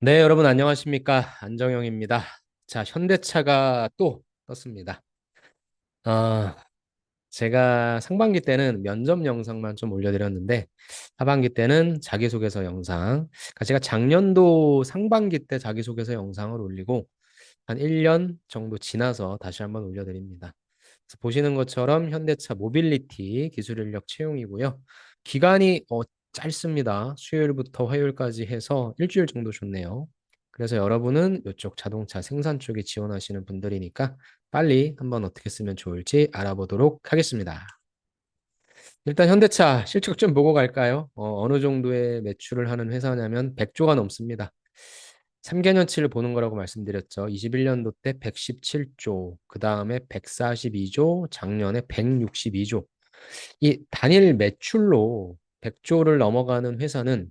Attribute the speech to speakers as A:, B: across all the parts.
A: 네, 여러분 안녕하십니까? 안정영입니다. 자, 현대차가 또 떴습니다. 아, 제가 상반기 때는 면접 영상만 좀 올려드렸는데, 하반기 때는 자기소개서 영상. 그러니까 제가 작년도 상반기 때 자기소개서 영상을 올리고, 한 1년 정도 지나서 다시 한번 올려드립니다. 그래서 보시는 것처럼 현대차 모빌리티 기술 인력 채용이고요. 기간이 짧습니다. 수요일부터 화요일까지 해서 일주일 정도 좋네요. 그래서 여러분은 이쪽 자동차 생산 쪽에 지원하시는 분들이니까 빨리 한번 어떻게 쓰면 좋을지 알아보도록 하겠습니다. 일단 현대차 실적 좀 보고 갈까요? 어느 정도의 매출을 하는 회사냐면 100조가 넘습니다. 3개년치를 보는 거라고 말씀드렸죠. 21년도 때 117조, 그 다음에 142조, 작년에 162조. 이 단일 매출로 100조를 넘어가는 회사는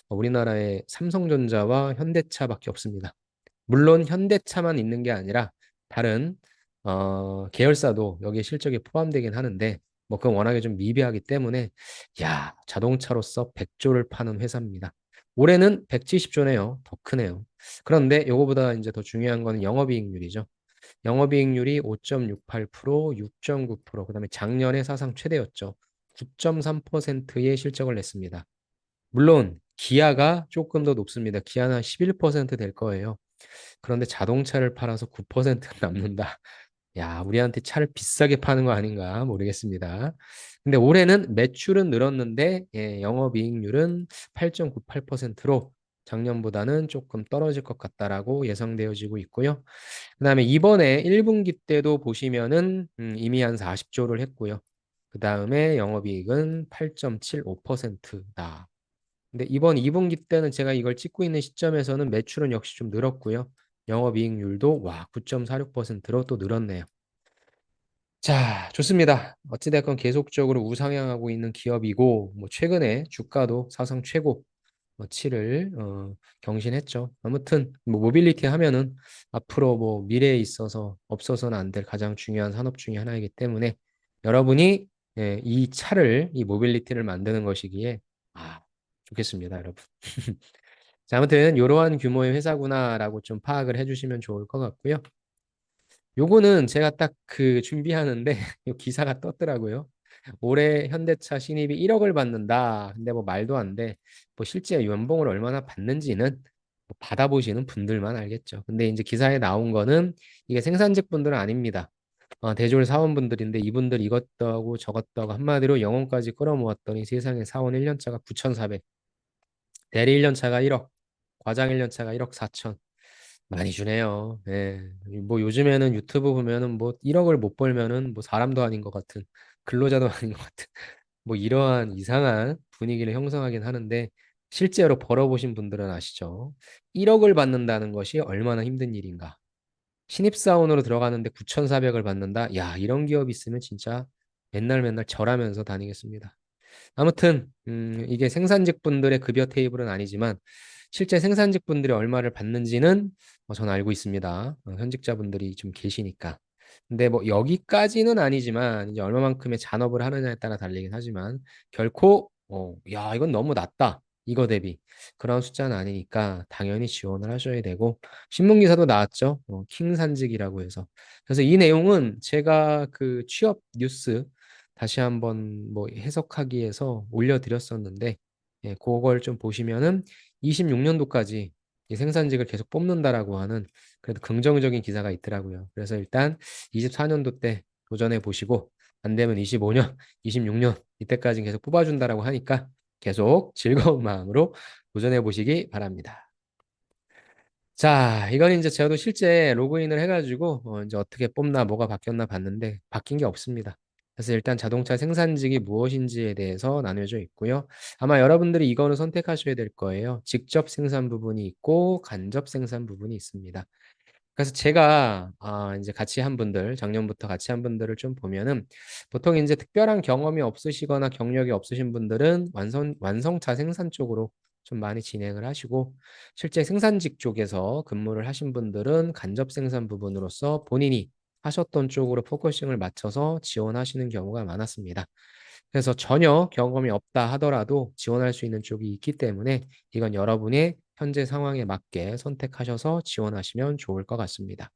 A: 우리나라의 삼성전자와 현대차밖에 없습니다. 물론 현대차만 있는 게 아니라 다른 계열사도 여기에 실적이 포함되긴 하는데 뭐 그건 워낙에 좀 미비하기 때문에 야, 자동차로서 100조를 파는 회사입니다. 올해는 170조네요. 더 크네요. 그런데 요거보다 이제 더 중요한 건 영업이익률이죠. 영업이익률이 5.68%, 6.9%, 그다음에 작년에 사상 최대였죠. 9.3%의 실적을 냈습니다. 물론 기아가 조금 더 높습니다. 기아는 한 11%될 거예요. 그런데 자동차를 팔아서 9% 남는다. 야, 우리한테 차를 비싸게 파는 거 아닌가 모르겠습니다. 근데 올해는 매출은 늘었는데 영업이익률은 8.98%로 작년보다는 조금 떨어질 것 같다라고 예상되어지고 있고요. 그다음에 이번에 1분기 때도 보시면은 이미 한 40조를 했고요. 그다음에 영업이익은 8.75%다. 근데 이번 2분기 때는 제가 이걸 찍고 있는 시점에서는 매출은 역시 좀 늘었고요. 영업이익률도 와 9.46%로 또 늘었네요. 자, 좋습니다. 어찌됐건 계속적으로 우상향하고 있는 기업이고 뭐 최근에 주가도 사상 최고 치를 경신했죠. 아무튼 뭐 모빌리티 하면은 앞으로 뭐 미래에 있어서 없어서는 안 될 가장 중요한 산업 중에 하나이기 때문에 여러분이 이 차를 이 모빌리티를 만드는 것이기에 아 좋겠습니다, 여러분. 자, 아무튼 이러한 규모의 회사구나라고 좀 파악을 해주시면 좋을 것 같고요. 요거는 제가 딱 그 준비하는데 요 기사가 떴더라고요. 올해 현대차 신입이 1억을 받는다. 근데 뭐 말도 안 돼. 뭐 실제 연봉을 얼마나 받는지는 뭐 받아보시는 분들만 알겠죠. 근데 이제 기사에 나온 거는 이게 생산직 분들은 아닙니다. 대졸 사원분들인데 이분들 이것도 하고 저것도 하고 한마디로 영혼까지 끌어모았더니 세상에 사원 1년차가 9,400, 대리 1년차가 1억, 과장 1년차가 1억 4천. 많이 주네요. 예. 뭐 요즘에는 유튜브 보면은 뭐 1억을 못 벌면은 뭐 사람도 아닌 것 같은 근로자도 아닌 것 같은 뭐 이러한 이상한 분위기를 형성하긴 하는데 실제로 벌어보신 분들은 아시죠? 1억을 받는다는 것이 얼마나 힘든 일인가. 신입사원으로 들어가는데 9,400을 받는다. 야, 이런 기업 있으면 진짜 맨날 맨날 절하면서 다니겠습니다. 아무튼 이게 생산직 분들의 급여 테이블은 아니지만 실제 생산직 분들이 얼마를 받는지는 저는 알고 있습니다. 현직자분들이 좀 계시니까. 근데 뭐 여기까지는 아니지만 이제 얼마만큼의 잔업을 하느냐에 따라 달리긴 하지만 결코 야, 이건 너무 낮다. 이거 대비 그런 숫자는 아니니까 당연히 지원을 하셔야 되고 신문 기사도 나왔죠. 킹산직이라고 해서. 그래서 이 내용은 제가 그 취업 뉴스 다시 한번 뭐 해석하기 위해서 올려드렸었는데 그걸 좀 보시면은 26년도까지 이 생산직을 계속 뽑는다라고 하는 그래도 긍정적인 기사가 있더라고요. 그래서 일단 24년도 때 도전해 보시고 안 되면 25년, 26년 이때까지 계속 뽑아준다라고 하니까 계속 즐거운 마음으로 도전해 보시기 바랍니다. 자, 이건 이제 저도 실제 로그인을 해가지고 이제 어떻게 뽑나 뭐가 바뀌었나 봤는데 바뀐 게 없습니다. 그래서 일단 자동차 생산직이 무엇인지에 대해서 나뉘어져 있고요. 아마 여러분들이 이거는 선택하셔야 될 거예요. 직접 생산 부분이 있고 간접 생산 부분이 있습니다. 그래서 제가 이제 같이 한 분들, 작년부터 같이 한 분들을 좀 보면은 보통 이제 특별한 경험이 없으시거나 경력이 없으신 분들은 완성차 생산 쪽으로 좀 많이 진행을 하시고 실제 생산직 쪽에서 근무를 하신 분들은 간접 생산 부분으로서 본인이 하셨던 쪽으로 포커싱을 맞춰서 지원하시는 경우가 많았습니다. 그래서 전혀 경험이 없다 하더라도 지원할 수 있는 쪽이 있기 때문에 이건 여러분의 현재 상황에 맞게 선택하셔서 지원하시면 좋을 것 같습니다.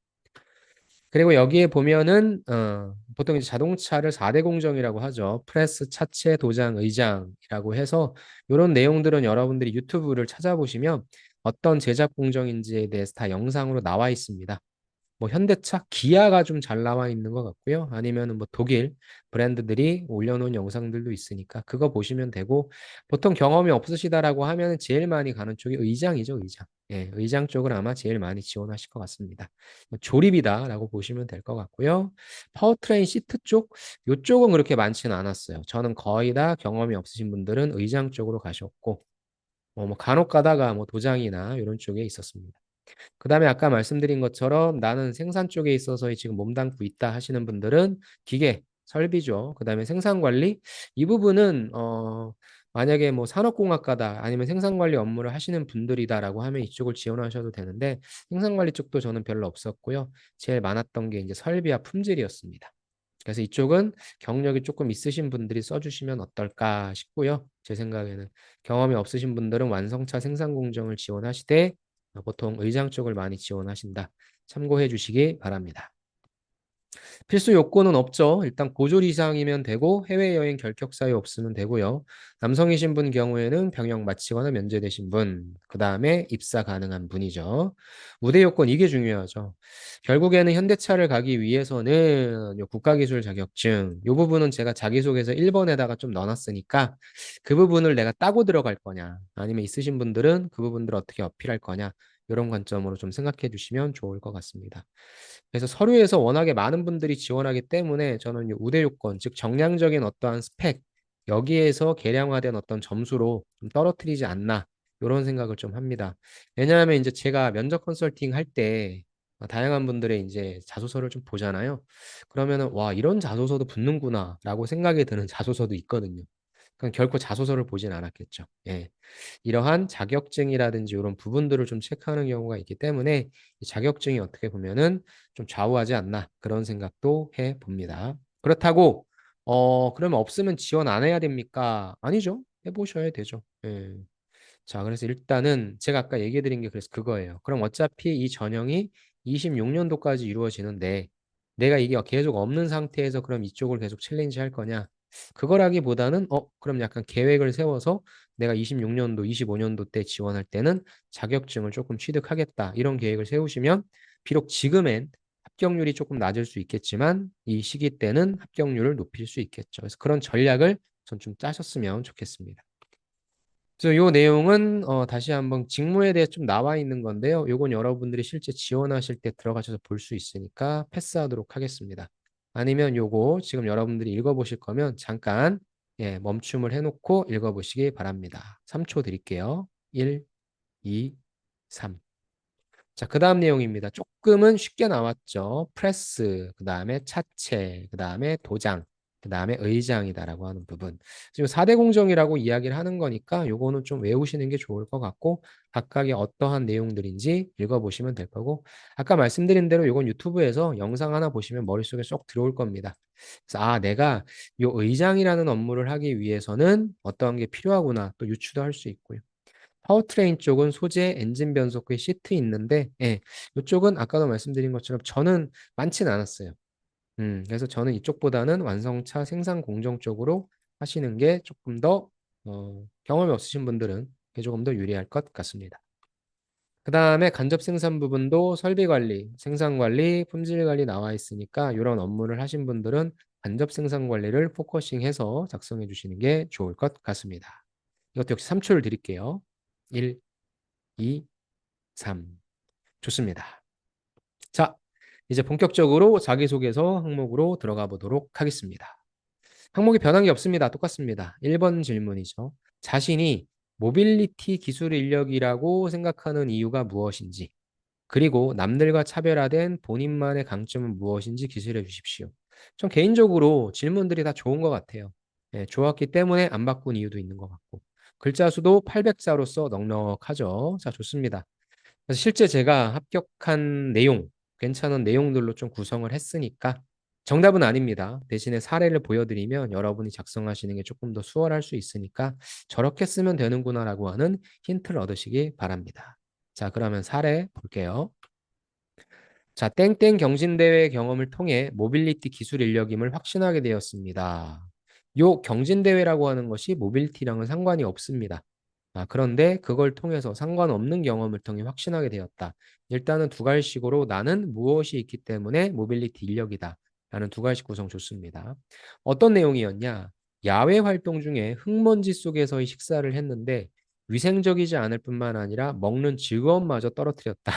A: 그리고 여기에 보면은 보통 이제 자동차를 4대 공정이라고 하죠. 프레스, 차체, 도장, 의장이라고 해서 이런 내용들은 여러분들이 유튜브를 찾아보시면 어떤 제작 공정인지에 대해서 다 영상으로 나와 있습니다. 뭐 현대차, 기아가 좀 잘 나와 있는 것 같고요. 아니면은 뭐 독일 브랜드들이 올려놓은 영상들도 있으니까 그거 보시면 되고, 보통 경험이 없으시다라고 하면 제일 많이 가는 쪽이 의장이죠, 의장. 예, 의장 쪽을 아마 제일 많이 지원하실 것 같습니다. 뭐 조립이다라고 보시면 될 것 같고요. 파워트레인 시트 쪽, 요쪽은 그렇게 많지는 않았어요. 저는 거의 다 경험이 없으신 분들은 의장 쪽으로 가셨고, 뭐 간혹 가다가 뭐 도장이나 이런 쪽에 있었습니다. 그 다음에 아까 말씀드린 것처럼 나는 생산 쪽에 있어서 지금 몸담고 있다 하시는 분들은 기계, 설비죠. 그 다음에 생산관리. 이 부분은, 만약에 뭐 산업공학과다 아니면 생산관리 업무를 하시는 분들이다라고 하면 이쪽을 지원하셔도 되는데 생산관리 쪽도 저는 별로 없었고요. 제일 많았던 게 이제 설비와 품질이었습니다. 그래서 이쪽은 경력이 조금 있으신 분들이 써주시면 어떨까 싶고요. 제 생각에는 경험이 없으신 분들은 완성차 생산 공정을 지원하시되 보통 의장 쪽을 많이 지원하신다. 참고해 주시기 바랍니다. 필수 요건은 없죠. 일단 고졸 이상이면 되고 해외여행 결격 사유 없으면 되고요. 남성이신 분 경우에는 병역 마치거나 면제되신 분, 그 다음에 입사 가능한 분이죠. 우대 요건 이게 중요하죠. 결국에는 현대차를 가기 위해서는 요 국가기술 자격증, 요 부분은 제가 자기소개서 1번에다가 좀 넣어놨으니까 그 부분을 내가 따고 들어갈 거냐, 아니면 있으신 분들은 그 부분들을 어떻게 어필할 거냐, 이런 관점으로 좀 생각해 주시면 좋을 것 같습니다. 그래서 서류에서 워낙에 많은 분들이 지원하기 때문에 저는 이 우대 요건, 즉 정량적인 어떠한 스펙, 여기에서 계량화된 어떤 점수로 좀 떨어뜨리지 않나, 이런 생각을 좀 합니다. 왜냐하면 이제 제가 면접 컨설팅 할 때 다양한 분들의 이제 자소서를 좀 보잖아요. 그러면은 와, 이런 자소서도 붙는구나라고 생각이 드는 자소서도 있거든요. 그건 결코 자소서를 보진 않았겠죠. 예. 이러한 자격증이라든지 이런 부분들을 좀 체크하는 경우가 있기 때문에 이 자격증이 어떻게 보면은 좀 좌우하지 않나, 그런 생각도 해 봅니다. 그렇다고 그러면 없으면 지원 안 해야 됩니까? 아니죠. 해보셔야 되죠. 예. 자, 그래서 일단은 제가 아까 얘기해 드린 게 그래서 그거예요. 그럼 어차피 이 전형이 26년도까지 이루어지는데 내가 이게 계속 없는 상태에서 그럼 이쪽을 계속 챌린지 할 거냐? 그거라기보다는 그럼 약간 계획을 세워서 내가 26년도, 25년도 때 지원할 때는 자격증을 조금 취득하겠다. 이런 계획을 세우시면 비록 지금엔 합격률이 조금 낮을 수 있겠지만 이 시기 때는 합격률을 높일 수 있겠죠. 그래서 그런 전략을 전 좀 짜셨으면 좋겠습니다. 그래서 요 내용은 다시 한번 직무에 대해 좀 나와 있는 건데요. 요건 여러분들이 실제 지원하실 때 들어가셔서 볼 수 있으니까 패스하도록 하겠습니다. 아니면 요거 지금 여러분들이 읽어보실 거면 잠깐 멈춤을 해놓고 읽어보시기 바랍니다. 3초 드릴게요. 1, 2, 3. 자, 그 다음 내용입니다. 조금은 쉽게 나왔죠. 프레스, 그 다음에 차체, 그 다음에 도장, 그 다음에 의장이다라고 하는 부분. 지금 4대 공정이라고 이야기를 하는 거니까 요거는 좀 외우시는 게 좋을 것 같고 각각의 어떠한 내용들인지 읽어보시면 될 거고, 아까 말씀드린 대로 요건 유튜브에서 영상 하나 보시면 머릿속에 쏙 들어올 겁니다. 그래서 내가 요 의장이라는 업무를 하기 위해서는 어떠한 게 필요하구나 또 유추도 할 수 있고요. 파워트레인 쪽은 소재, 엔진 변속기, 시트 있는데, 이쪽은 아까도 말씀드린 것처럼 저는 많지는 않았어요. 그래서 저는 이쪽보다는 완성차 생산 공정 쪽으로 하시는 게 조금 더 경험이 없으신 분들은 그게 조금 더 유리할 것 같습니다. 그 다음에 간접 생산 부분도 설비 관리, 생산 관리, 품질 관리 나와 있으니까 이런 업무를 하신 분들은 간접 생산 관리를 포커싱해서 작성해 주시는 게 좋을 것 같습니다. 이것도 역시 3초를 드릴게요. 1, 2, 3. 좋습니다. 자, 이제 본격적으로 자기소개서 항목으로 들어가 보도록 하겠습니다. 항목이 변한 게 없습니다. 똑같습니다. 1번 질문이죠. 자신이 모빌리티 기술 인력이라고 생각하는 이유가 무엇인지, 그리고 남들과 차별화된 본인만의 강점은 무엇인지 기술해 주십시오. 전 개인적으로 질문들이 다 좋은 것 같아요. 좋았기 때문에 안 바꾼 이유도 있는 것 같고. 글자 수도 800자로서 넉넉하죠. 자, 좋습니다. 그래서 실제 제가 합격한 내용, 괜찮은 내용들로 좀 구성을 했으니까 정답은 아닙니다. 대신에 사례를 보여드리면 여러분이 작성하시는 게 조금 더 수월할 수 있으니까 저렇게 쓰면 되는구나라고 하는 힌트를 얻으시기 바랍니다. 자, 그러면 사례 볼게요. 자, 땡땡 경진대회 경험을 통해 모빌리티 기술 인력임을 확신하게 되었습니다. 요 경진대회라고 하는 것이 모빌리티랑은 상관이 없습니다. 그런데 그걸 통해서 상관없는 경험을 통해 확신하게 되었다. 일단은 두 갈식으로 나는 무엇이 있기 때문에 모빌리티 인력이다. 라는 두 갈식 구성 좋습니다. 어떤 내용이었냐? 야외 활동 중에 흙먼지 속에서의 식사를 했는데 위생적이지 않을 뿐만 아니라 먹는 즐거움마저 떨어뜨렸다.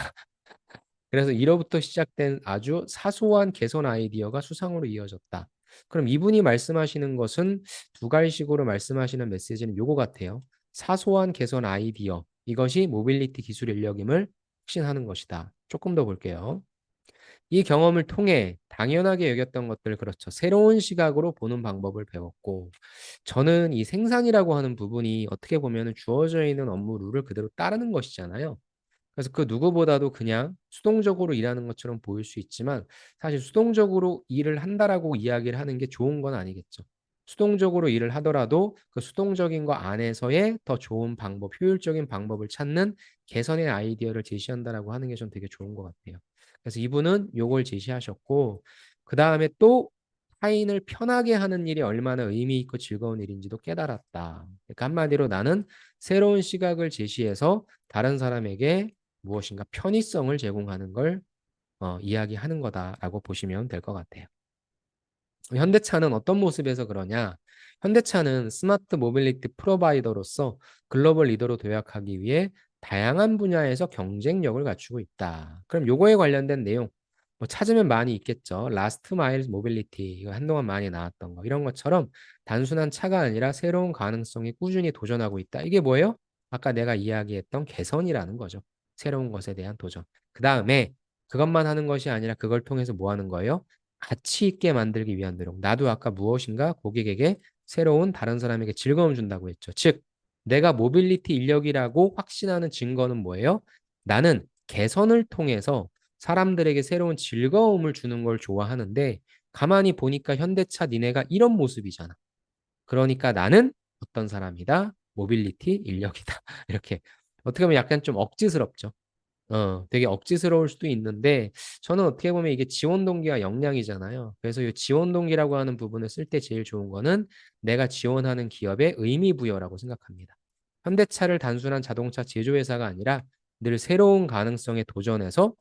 A: 그래서 이로부터 시작된 아주 사소한 개선 아이디어가 수상으로 이어졌다. 그럼 이분이 말씀하시는 것은 두 갈식으로 말씀하시는 메시지는 요거 같아요. 사소한 개선 아이디어. 이것이 모빌리티 기술 인력임을 확신하는 것이다. 조금 더 볼게요. 이 경험을 통해 당연하게 여겼던 것들, 그렇죠. 새로운 시각으로 보는 방법을 배웠고, 저는 이 생산이라고 하는 부분이 어떻게 보면 주어져 있는 업무 룰을 그대로 따르는 것이잖아요. 그래서 그 누구보다도 그냥 수동적으로 일하는 것처럼 보일 수 있지만 사실 수동적으로 일을 한다라고 이야기를 하는 게 좋은 건 아니겠죠. 수동적으로 일을 하더라도 그 수동적인 거 안에서의 더 좋은 방법, 효율적인 방법을 찾는 개선의 아이디어를 제시한다라고 하는 게 전 되게 좋은 것 같아요. 그래서 이분은 요걸 제시하셨고 그 다음에 또 타인을 편하게 하는 일이 얼마나 의미 있고 즐거운 일인지도 깨달았다. 그러니까 한마디로 나는 새로운 시각을 제시해서 다른 사람에게 무엇인가 편의성을 제공하는 걸 이야기하는 거다라고 보시면 될 것 같아요. 현대차는 어떤 모습에서 그러냐? 현대차는 스마트 모빌리티 프로바이더로서 글로벌 리더로 도약하기 위해 다양한 분야에서 경쟁력을 갖추고 있다. 그럼 요거에 관련된 내용 뭐 찾으면 많이 있겠죠. 라스트 마일 모빌리티 이거 한동안 많이 나왔던 거 이런 것처럼 단순한 차가 아니라 새로운 가능성에 꾸준히 도전하고 있다. 이게 뭐예요? 아까 내가 이야기했던 개선이라는 거죠. 새로운 것에 대한 도전. 그 다음에 그것만 하는 것이 아니라 그걸 통해서 뭐 하는 거예요? 가치 있게 만들기 위한 노력. 나도 아까 무엇인가 고객에게 새로운 다른 사람에게 즐거움 준다고 했죠. 즉, 내가 모빌리티 인력이라고 확신하는 증거는 뭐예요? 나는 개선을 통해서 사람들에게 새로운 즐거움을 주는 걸 좋아하는데 가만히 보니까 현대차 니네가 이런 모습이잖아. 그러니까 나는 어떤 사람이다? 모빌리티 인력이다. 이렇게 어떻게 보면 약간 좀 억지스럽죠. 되게 억지스러울 수도 있는데 저는 어떻게 보면 이게 지원 동기와 역량이잖아요. 그래서 이 지원 동기라고 하는 부분을 쓸 때 제일 좋은 거는 내가 지원하는 기업의 의미 부여라고 생각합니다. 현대차를 단순한 자동차 제조회사가 아니라 늘 새로운 가능성에 도전해서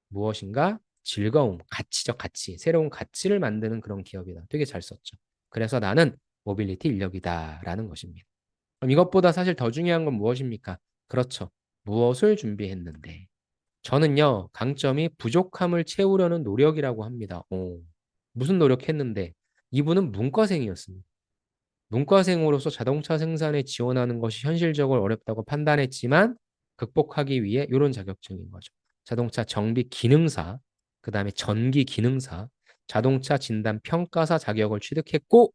A: 무엇인가 즐거움, 가치적 가치, 새로운 가치를 만드는 그런 기업이다. 되게 잘 썼죠. 그래서 나는 모빌리티 인력이다라는 것입니다. 그럼 이것보다 사실 더 중요한 건 무엇입니까? 그렇죠. 무엇을 준비했는데. 저는요, 강점이 부족함을 채우려는 노력이라고 합니다. 무슨 노력했는데? 이분은 문과생이었습니다. 문과생으로서 자동차 생산에 지원하는 것이 현실적으로 어렵다고 판단했지만 극복하기 위해 이런 자격증인 거죠. 자동차 정비 기능사, 그 다음에 전기 기능사, 자동차 진단 평가사 자격을 취득했고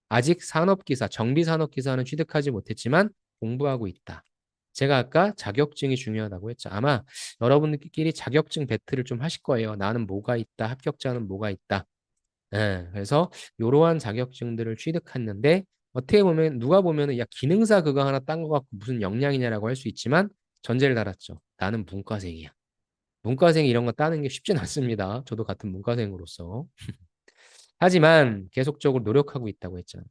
A: 아직 산업기사, 정비산업기사는 취득하지 못했지만 공부하고 있다. 제가 아까 자격증이 중요하다고 했죠. 아마 여러분들끼리 자격증 배틀을 좀 하실 거예요. 나는 뭐가 있다, 합격자는 뭐가 있다. 그래서 이러한 자격증들을 취득했는데 어떻게 보면 누가 보면은 야 기능사 그거 하나 딴 거 갖고 무슨 역량이냐라고 할 수 있지만 전제를 달았죠. 나는 문과생이야. 문과생이 이런 거 따는 게 쉽진 않습니다. 저도 같은 문과생으로서. 하지만 계속적으로 노력하고 있다고 했잖아요.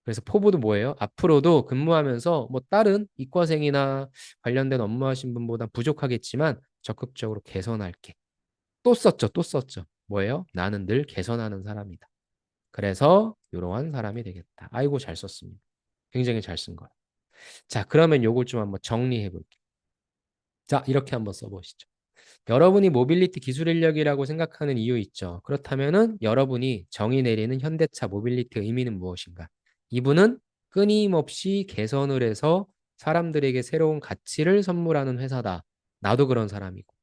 A: 그래서 포부도 뭐예요? 앞으로도 근무하면서 뭐 다른 이과생이나 관련된 업무하신 분보다 부족하겠지만 적극적으로 개선할게. 또 썼죠, 또 썼죠. 뭐예요? 나는 늘 개선하는 사람이다. 그래서 이러한 사람이 되겠다. 아이고 잘 썼습니다. 굉장히 잘 쓴 거예요. 자, 그러면 요걸 좀 한번 정리해 볼게요. 자, 이렇게 한번 써보시죠. 여러분이 모빌리티 기술 인력이라고 생각하는 이유 있죠. 그렇다면은 여러분이 정의 내리는 현대차 모빌리티 의미는 무엇인가? 이분은 끊임없이 개선을 해서 사람들에게 새로운 가치를 선물하는 회사다. 나도 그런 사람이고.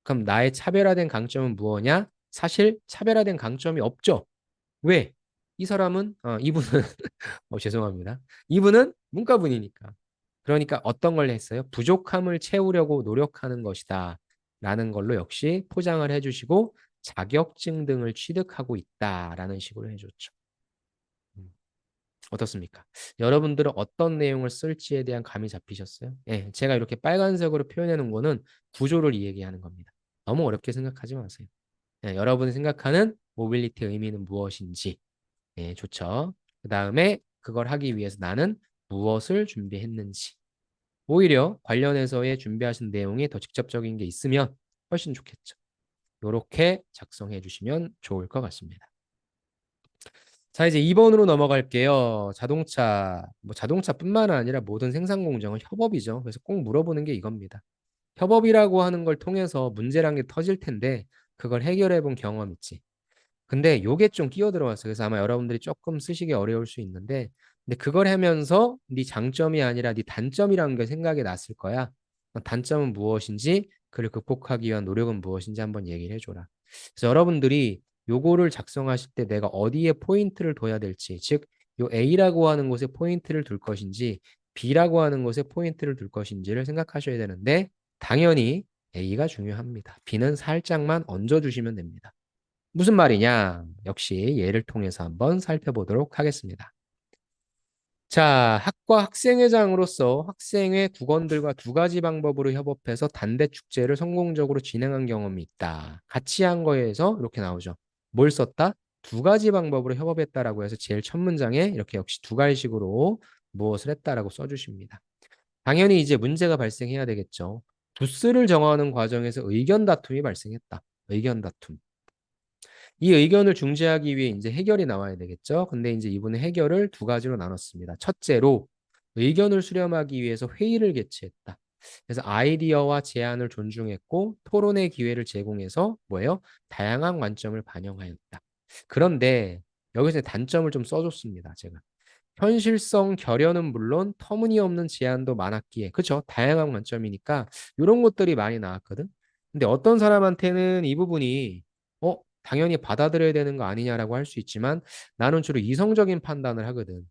A: 그럼 나의 차별화된 강점은 무엇이냐? 사실 차별화된 강점이 없죠. 왜? 이 사람은 이분은 죄송합니다. 이분은 문과분이니까. 그러니까 어떤 걸 했어요? 부족함을 채우려고 노력하는 것이다. 라는 걸로 역시 포장을 해주시고 자격증 등을 취득하고 있다라는 식으로 해줬죠. 음, 어떻습니까? 여러분들은 어떤 내용을 쓸지에 대한 감이 잡히셨어요? 예, 제가 이렇게 빨간색으로 표현해 놓은 거는 구조를 이야기하는 겁니다. 너무 어렵게 생각하지 마세요. 예, 여러분이 생각하는 모빌리티의 의미는 무엇인지. 예, 좋죠. 그 다음에 그걸 하기 위해서 나는 무엇을 준비했는지. 오히려 관련해서의 준비하신 내용이 더 직접적인 게 있으면 훨씬 좋겠죠. 이렇게 작성해 주시면 좋을 것 같습니다. 자, 이제 2번으로 넘어갈게요. 자동차, 뭐 자동차뿐만 아니라 모든 생산 공정은 협업이죠. 그래서 꼭 물어보는 게 이겁니다. 협업이라고 하는 걸 통해서 문제란 게 터질 텐데 그걸 해결해 본 경험 있지. 근데 요게 좀 끼어 들어왔어요. 그래서 아마 여러분들이 조금 쓰시기 어려울 수 있는데 근데 그걸 하면서 네 장점이 아니라 네 단점이라는 게 생각이 났을 거야. 단점은 무엇인지 그를 극복하기 위한 노력은 무엇인지 한번 얘기를 해줘라. 그래서 여러분들이 요거를 작성하실 때 내가 어디에 포인트를 둬야 될지, 즉, 요 A라고 하는 곳에 포인트를 둘 것인지, B라고 하는 곳에 포인트를 둘 것인지를 생각하셔야 되는데, 당연히 A가 중요합니다. B는 살짝만 얹어주시면 됩니다. 무슨 말이냐? 역시 예를 통해서 한번 살펴보도록 하겠습니다. 자, 학과 학생회장으로서 학생회 국원들과 두 가지 방법으로 협업해서 단대 축제를 성공적으로 진행한 경험이 있다. 같이 한 거에서 이렇게 나오죠. 뭘 썼다? 두 가지 방법으로 협업했다라고 해서 제일 첫 문장에 이렇게 역시 두 가지식으로 무엇을 했다라고 써주십니다. 당연히 이제 문제가 발생해야 되겠죠. 부스를 정하는 과정에서 의견 다툼이 발생했다. 의견 다툼. 이 의견을 중재하기 위해 이제 해결이 나와야 되겠죠. 근데 이제 이분은 해결을 두 가지로 나눴습니다. 첫째로 의견을 수렴하기 위해서 회의를 개최했다. 그래서 아이디어와 제안을 존중했고 토론의 기회를 제공해서 뭐예요? 다양한 관점을 반영하였다. 그런데 여기서 단점을 좀 써줬습니다. 제가. 현실성 결여는 물론 터무니없는 제안도 많았기에 그쵸? 다양한 관점이니까 이런 것들이 많이 나왔거든. 근데 어떤 사람한테는 이 부분이 당연히 받아들여야 되는 거 아니냐라고 할 수 있지만 나는 주로 이성적인 판단을 하거든.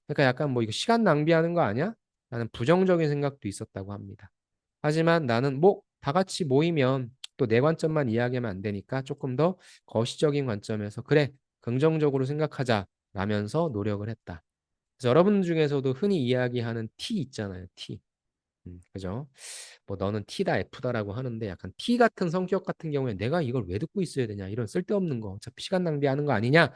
A: 그러니까 약간 뭐 이거 시간 낭비하는 거 아니야? 나는 부정적인 생각도 있었다고 합니다. 하지만 나는 뭐 다 같이 모이면 또 내 관점만 이야기하면 안 되니까 조금 더 거시적인 관점에서 그래 긍정적으로 생각하자 라면서 노력을 했다. 그래서 여러분 중에서도 흔히 이야기하는 T 있잖아요. T. 그죠? 뭐 너는 T다 F다라고 하는데 약간 T 같은 성격 같은 경우에 내가 이걸 왜 듣고 있어야 되냐 이런 쓸데없는 거 어차피 시간 낭비하는 거 아니냐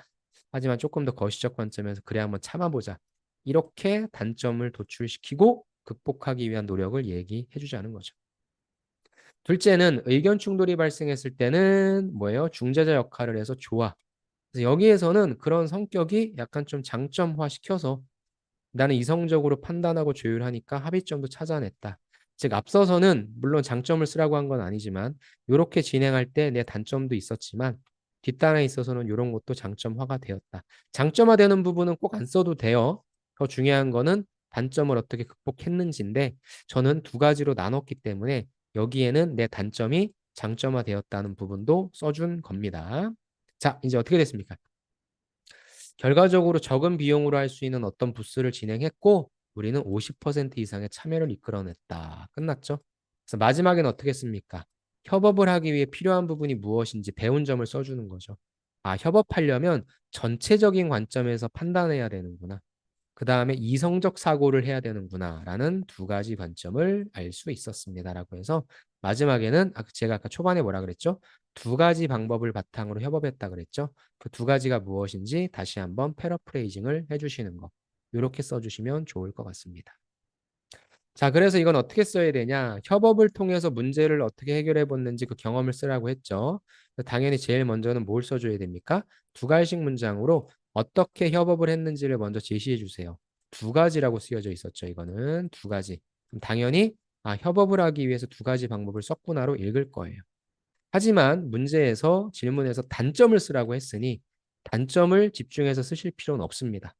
A: 하지만 조금 더 거시적 관점에서 그래 한번 참아보자 이렇게 단점을 도출시키고 극복하기 위한 노력을 얘기해 주자는 거죠. 둘째는 의견 충돌이 발생했을 때는 뭐예요? 중재자 역할을 해서 좋아. 그래서 여기에서는 그런 성격이 약간 좀 장점화 시켜서 나는 이성적으로 판단하고 조율하니까 합의점도 찾아냈다. 즉 앞서서는 물론 장점을 쓰라고 한 건 아니지만 이렇게 진행할 때 내 단점도 있었지만 뒷단에 있어서는 이런 것도 장점화가 되었다. 장점화되는 부분은 꼭 안 써도 돼요. 더 중요한 거는 단점을 어떻게 극복했는지인데 저는 두 가지로 나눴기 때문에 여기에는 내 단점이 장점화되었다는 부분도 써준 겁니다. 자, 이제 어떻게 됐습니까? 결과적으로 적은 비용으로 할 수 있는 어떤 부스를 진행했고 우리는 50% 이상의 참여를 이끌어냈다. 끝났죠? 그래서 마지막엔 어떻게 했습니까? 협업을 하기 위해 필요한 부분이 무엇인지 배운 점을 써주는 거죠. 아, 협업하려면 전체적인 관점에서 판단해야 되는구나. 그 다음에 이성적 사고를 해야 되는구나 라는 두 가지 관점을 알 수 있었습니다라고 해서 마지막에는 제가 아까 초반에 뭐라 그랬죠? 두 가지 방법을 바탕으로 협업했다 그랬죠? 그 두 가지가 무엇인지 다시 한번 패러프레이징을 해주시는 거 이렇게 써주시면 좋을 것 같습니다. 자, 그래서 이건 어떻게 써야 되냐? 협업을 통해서 문제를 어떻게 해결해 봤는지 그 경험을 쓰라고 했죠. 당연히 제일 먼저는 뭘 써줘야 됩니까? 두 가지씩 문장으로 어떻게 협업을 했는지를 먼저 제시해 주세요. 두 가지라고 쓰여져 있었죠. 이거는 두 가지. 그럼 당연히 협업을 하기 위해서 두 가지 방법을 썼구나로 읽을 거예요. 하지만 문제에서 질문에서 단점을 쓰라고 했으니 단점을 집중해서 쓰실 필요는 없습니다.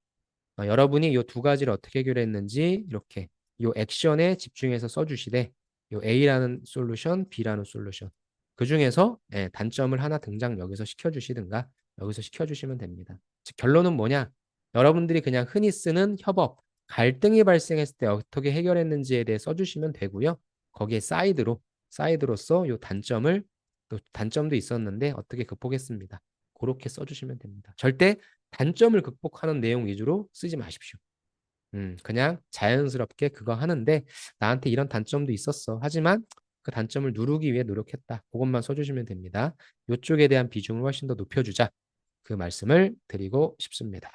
A: 여러분이 이 두 가지를 어떻게 해결했는지 이렇게 이 액션에 집중해서 써주시되 이 A라는 솔루션, B라는 솔루션 그 중에서 단점을 하나 등장 여기서 시켜주시든가 여기서 시켜주시면 됩니다. 즉 결론은 뭐냐? 여러분들이 그냥 흔히 쓰는 협업, 갈등이 발생했을 때 어떻게 해결했는지에 대해 써주시면 되고요. 거기에 사이드로서 이 단점을 또 단점도 있었는데 어떻게 극복했습니다. 그렇게 써주시면 됩니다. 절대 단점을 극복하는 내용 위주로 쓰지 마십시오. 그냥 자연스럽게 그거 하는데 나한테 이런 단점도 있었어. 하지만 그 단점을 누르기 위해 노력했다. 그것만 써주시면 됩니다. 이쪽에 대한 비중을 훨씬 더 높여주자. 그 말씀을 드리고 싶습니다.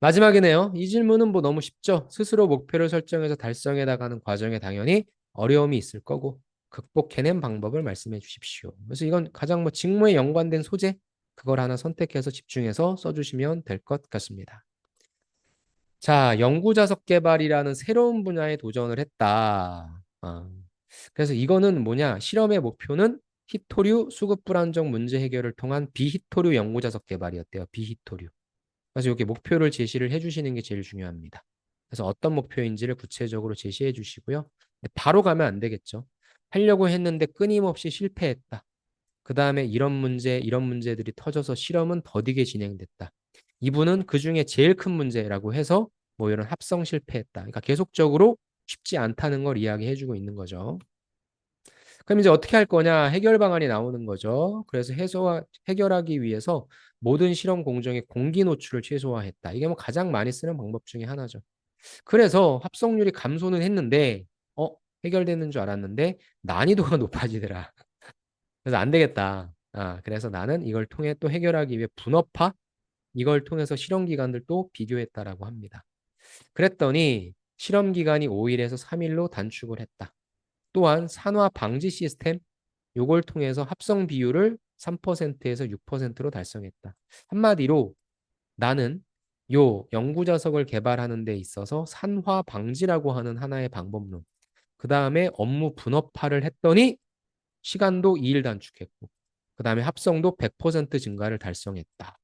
A: 마지막이네요. 이 질문은 뭐 너무 쉽죠. 스스로 목표를 설정해서 달성해 나가는 과정에 당연히 어려움이 있을 거고 극복해낸 방법을 말씀해 주십시오. 그래서 이건 가장 뭐 직무에 연관된 소재 그걸 하나 선택해서 집중해서 써주시면 될 것 같습니다. 자, 연구자석 개발이라는 새로운 분야에 도전을 했다. 그래서 이거는 뭐냐? 실험의 목표는 히토류 수급 불안정 문제 해결을 통한 비히토류 연구자석 개발이었대요. 비히토류. 그래서 여기 목표를 제시를 해주시는 게 제일 중요합니다. 그래서 어떤 목표인지를 구체적으로 제시해 주시고요. 바로 가면 안 되겠죠. 하려고 했는데 끊임없이 실패했다. 그 다음에 이런 문제들이 터져서 실험은 더디게 진행됐다. 이분은 그 중에 제일 큰 문제라고 해서 뭐 이런 합성 실패했다. 그러니까 계속적으로 쉽지 않다는 걸 이야기해주고 있는 거죠. 그럼 이제 어떻게 할 거냐? 해결 방안이 나오는 거죠. 그래서 해결하기 위해서 모든 실험 공정의 공기 노출을 최소화했다. 이게 뭐 가장 많이 쓰는 방법 중에 하나죠. 그래서 합성률이 감소는 했는데, 어, 해결되는 줄 알았는데 난이도가 높아지더라. 그래서 안 되겠다. 그래서 나는 이걸 통해 또 해결하기 위해 분업화 이걸 통해서 실험 기간들도 비교했다라고 합니다. 그랬더니 실험 기간이 5일에서 3일로 단축을 했다. 또한 산화 방지 시스템 요걸 통해서 합성 비율을 3%에서 6%로 달성했다. 한마디로 나는 요 연구 자석을 개발하는 데 있어서 산화 방지라고 하는 하나의 방법론. 그 다음에 업무 분업화를 했더니 시간도 2일 단축했고, 그 다음에 합성도 100% 증가를 달성했다.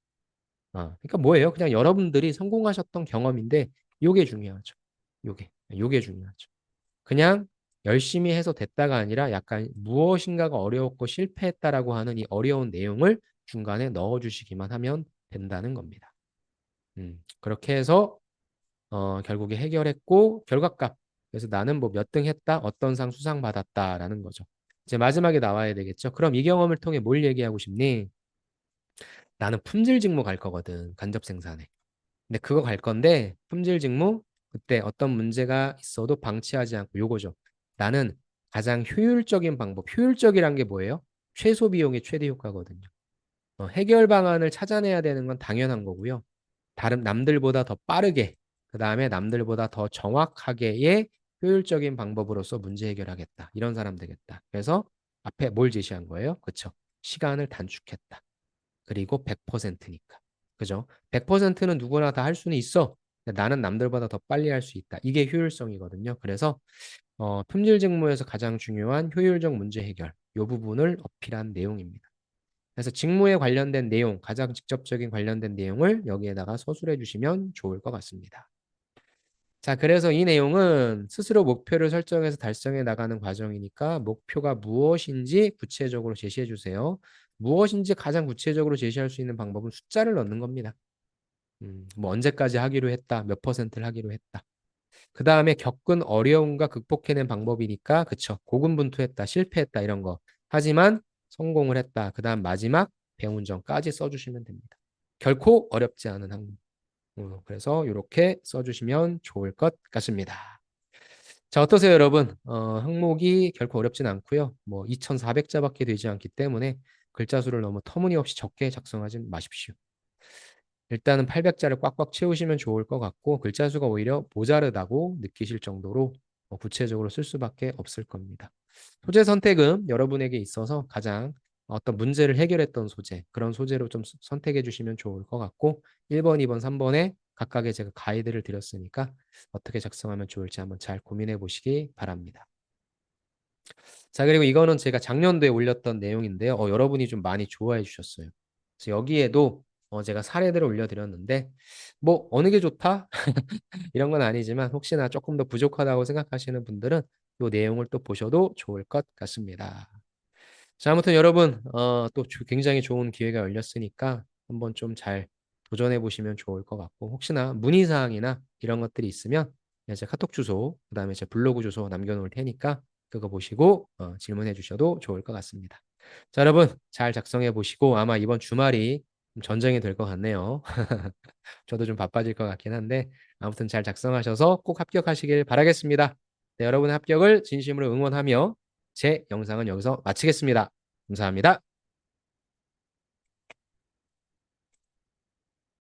A: 그러니까 뭐예요? 그냥 여러분들이 성공하셨던 경험인데, 요게 중요하죠. 요게 중요하죠. 그냥 열심히 해서 됐다가 아니라 약간 무엇인가가 어려웠고 실패했다라고 하는 이 어려운 내용을 중간에 넣어주시기만 하면 된다는 겁니다. 그렇게 해서 결국에 해결했고 결과값. 그래서 나는 뭐 몇 등 했다, 어떤 상 수상 받았다라는 거죠. 이제 마지막에 나와야 되겠죠. 그럼 이 경험을 통해 뭘 얘기하고 싶니? 나는 품질 직무 갈 거거든. 간접 생산에. 근데 그거 갈 건데 품질 직무 그때 어떤 문제가 있어도 방치하지 않고 요거죠. 나는 가장 효율적인 방법. 효율적이란 게 뭐예요? 최소 비용의 최대 효과거든요. 해결 방안을 찾아내야 되는 건 당연한 거고요. 다른 남들보다 더 빠르게, 그 다음에 남들보다 더 정확하게의 효율적인 방법으로서 문제 해결하겠다. 이런 사람 되겠다. 그래서 앞에 뭘 제시한 거예요? 그쵸? 시간을 단축했다. 그리고 100%니까. 그죠? 100%는 누구나 다 할 수는 있어. 근데 나는 남들보다 더 빨리 할 수 있다. 이게 효율성이거든요. 그래서 품질 직무에서 가장 중요한 효율적 문제 해결. 이 부분을 어필한 내용입니다. 그래서 직무에 관련된 내용, 가장 직접적인 관련된 내용을 여기에다가 서술해 주시면 좋을 것 같습니다. 자, 그래서 이 내용은 스스로 목표를 설정해서 달성해 나가는 과정이니까 목표가 무엇인지 구체적으로 제시해 주세요. 무엇인지 가장 구체적으로 제시할 수 있는 방법은 숫자를 넣는 겁니다. 뭐 언제까지 하기로 했다, 몇 퍼센트를 하기로 했다. 그 다음에 겪은 어려움과 극복해낸 방법이니까, 그쵸. 고군분투했다, 실패했다, 이런 거. 하지만 성공을 했다. 그 다음 마지막 배운 점까지 써주시면 됩니다. 결코 어렵지 않은 항목. 그래서 이렇게 써주시면 좋을 것 같습니다. 자, 어떠세요, 여러분? 항목이 결코 어렵진 않고요. 뭐 2,400자밖에 되지 않기 때문에 글자 수를 너무 터무니없이 적게 작성하지 마십시오. 일단은 800자를 꽉꽉 채우시면 좋을 것 같고 글자 수가 오히려 모자르다고 느끼실 정도로 구체적으로 쓸 수밖에 없을 겁니다. 소재 선택은 여러분에게 있어서 가장 어떤 문제를 해결했던 소재, 그런 소재로 좀 선택해 주시면 좋을 것 같고 1번, 2번, 3번에 각각의 제가 가이드를 드렸으니까 어떻게 작성하면 좋을지 한번 잘 고민해 보시기 바랍니다. 자, 그리고 이거는 제가 작년도에 올렸던 내용인데요. 여러분이 좀 많이 좋아해 주셨어요. 그래서 여기에도 제가 사례들을 올려드렸는데 뭐 어느 게 좋다? 이런 건 아니지만 혹시나 조금 더 부족하다고 생각하시는 분들은 이 내용을 또 보셔도 좋을 것 같습니다. 자, 아무튼 여러분 또 굉장히 좋은 기회가 열렸으니까 한번 좀 잘 도전해 보시면 좋을 것 같고 혹시나 문의사항이나 이런 것들이 있으면 제 카톡 주소, 그다음에 제 블로그 주소 남겨놓을 테니까 그거 보시고 질문해 주셔도 좋을 것 같습니다. 자, 여러분 잘 작성해 보시고 아마 이번 주말이 좀 전쟁이 될 것 같네요. 저도 좀 바빠질 것 같긴 한데 아무튼 잘 작성하셔서 꼭 합격하시길 바라겠습니다. 네, 여러분의 합격을 진심으로 응원하며 제 영상은 여기서 마치겠습니다. 감사합니다.